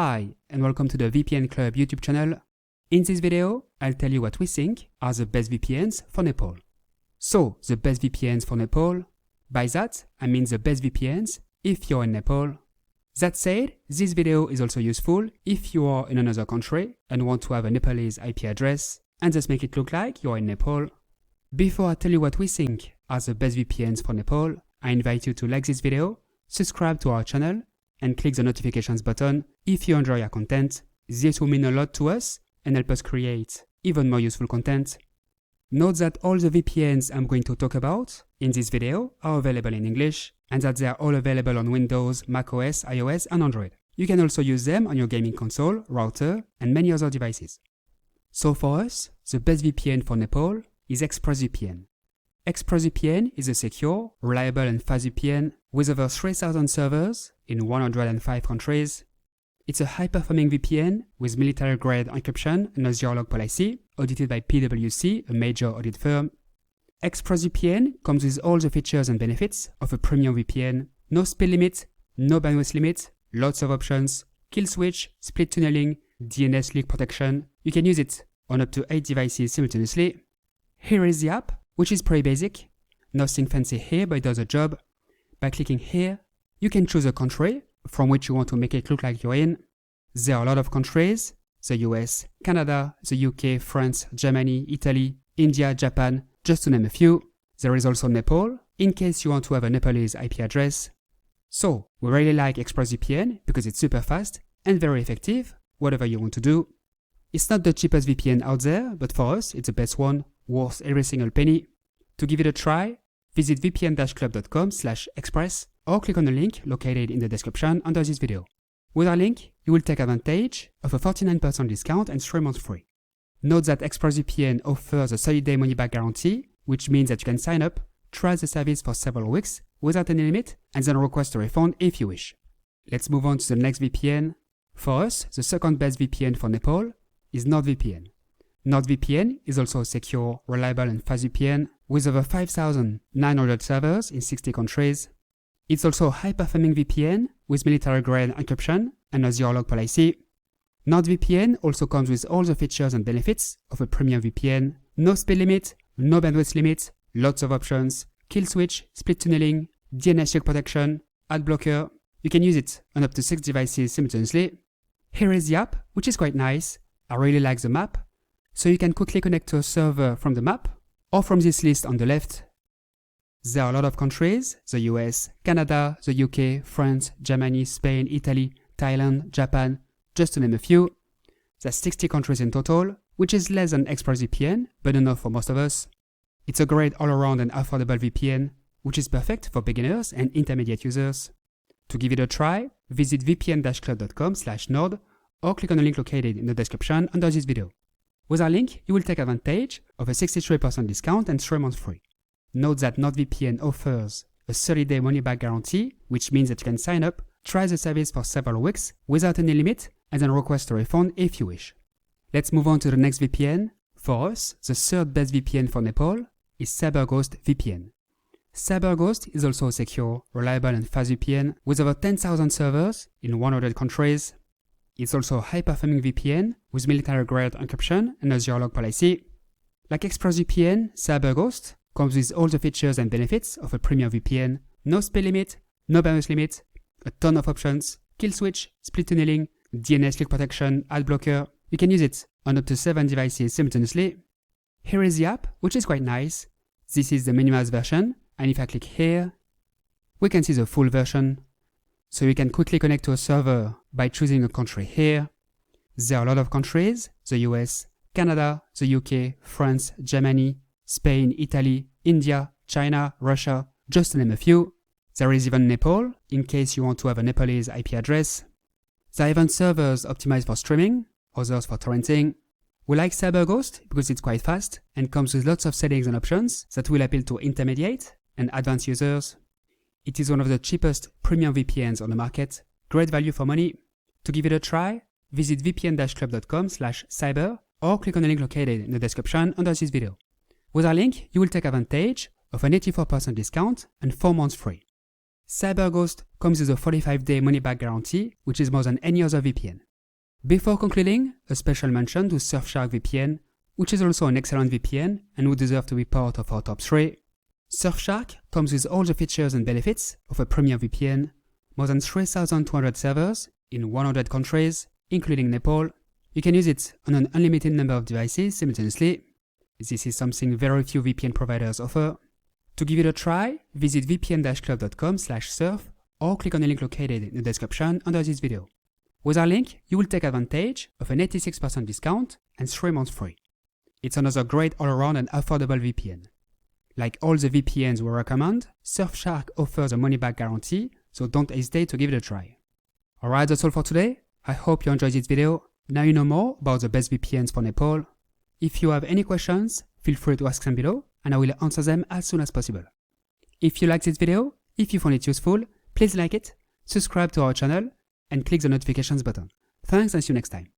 Hi, and welcome to the VPN Club YouTube channel. In this video, I'll tell you what we think are the best VPNs for Nepal. So, the best VPNs for Nepal, by that, I mean the best VPNs if you're in Nepal. That said, this video is also useful if you are in another country and want to have a Nepalese IP address and just make it look like you're in Nepal. Before I tell you what we think are the best VPNs for Nepal, I invite you to like this video, subscribe to our channel, and click the notifications button if you enjoy our content. This will mean a lot to us and help us create even more useful content. Note that all the VPNs I'm going to talk about in this video are available in English and that they are all available on Windows, macOS, iOS, and Android. You can also use them on your gaming console, router, and many other devices. So for us, the best VPN for Nepal is ExpressVPN. ExpressVPN is a secure, reliable, and fast VPN with over 3,000 servers in 105 countries. It's a high-performing VPN with military-grade encryption and a zero-log policy, audited by PwC, a major audit firm. ExpressVPN comes with all the features and benefits of a premium VPN. No speed limit, no bandwidth limit, lots of options, kill switch, split tunneling, DNS leak protection. You can use it on up to 8 devices simultaneously. Here is the app, which is pretty basic. Nothing fancy here, but it does the job. By clicking here, you can choose a country from which you want to make it look like you're in. There are a lot of countries: the US, Canada, the UK, France, Germany, Italy, India, Japan, just to name a few. There is also Nepal, in case you want to have a Nepalese IP address. So, we really like ExpressVPN because it's super fast and very effective, whatever you want to do. It's not the cheapest VPN out there, but for us, it's the best one, worth every single penny. To give it a try, visit vpn-club.com/express or click on the link located in the description under this video. With our link, you will take advantage of a 49% discount and 3 months free. Note that ExpressVPN offers a 30-day money-back guarantee, which means that you can sign up, try the service for several weeks without any limit, and then request a refund if you wish. Let's move on to the next VPN. For us, the second best VPN for Nepal is NordVPN. NordVPN is also a secure, reliable, and fast VPN with over 5,900 servers in 60 countries. It's also a high-performing VPN with military-grade encryption and a zero-log policy. NordVPN also comes with all the features and benefits of a premium VPN. No speed limit, no bandwidth limit, lots of options, kill switch, split tunneling, DNS leak protection, ad blocker. You can use it on up to 6 devices simultaneously. Here is the app, which is quite nice. I really like the map. So you can quickly connect to a server from the map or from this list on the left. There are a lot of countries: the US, Canada, the UK, France, Germany, Spain, Italy, Thailand, Japan, just to name a few. There's 60 countries in total, which is less than ExpressVPN, but enough for most of us. It's a great all-around and affordable VPN, which is perfect for beginners and intermediate users. To give it a try, visit vpn-club.com/nord or click on the link located in the description under this video. With our link, you will take advantage of a 63% discount and 3 months free. Note that NordVPN offers a 30-day money-back guarantee, which means that you can sign up, try the service for several weeks without any limit, and then request a refund if you wish. Let's move on to the next VPN. For us, the third best VPN for Nepal is CyberGhost VPN. CyberGhost is also a secure, reliable, and fast VPN with over 10,000 servers in 100 countries. It's also a high-performing VPN with military-grade encryption and a zero-log policy. Like ExpressVPN, CyberGhost comes with all the features and benefits of a premium VPN. No speed limit, no bandwidth limit, a ton of options, kill switch, split tunneling, DNS leak protection, ad blocker. You can use it on up to 7 devices simultaneously. Here is the app, which is quite nice. This is the minimized version, and if I click here, we can see the full version. So you can quickly connect to a server by choosing a country here. There are a lot of countries: the US, Canada, the UK, France, Germany, Spain, Italy, India, China, Russia, just to name a few. There is even Nepal, in case you want to have a Nepalese IP address. There are even servers optimized for streaming, others for torrenting. We like CyberGhost because it's quite fast and comes with lots of settings and options that will appeal to intermediate and advanced users. It is one of the cheapest premium VPNs on the market. Great value for money. To give it a try, visit vpn-club.com/cyber or click on the link located in the description under this video. With our link, you will take advantage of an 84% discount and 4 months free. CyberGhost comes with a 45-day money-back guarantee, which is more than any other VPN. Before concluding, a special mention to Surfshark VPN, which is also an excellent VPN and would deserve to be part of our top 3. Surfshark comes with all the features and benefits of a premier VPN, more than 3,200 servers in 100 countries, including Nepal. You can use it on an unlimited number of devices simultaneously. This is something very few VPN providers offer. To give it a try, visit vpn-club.com/surf or click on the link located in the description under this video. With our link, you will take advantage of an 86% discount and 3 months free. It's another great all-around and affordable VPN. Like all the VPNs we recommend, Surfshark offers a money-back guarantee, so don't hesitate to give it a try. Alright, that's all for today. I hope you enjoyed this video. Now you know more about the best VPNs for Nepal. If you have any questions, feel free to ask them below, and I will answer them as soon as possible. If you liked this video, if you found it useful, please like it, subscribe to our channel, and click the notifications button. Thanks and see you next time.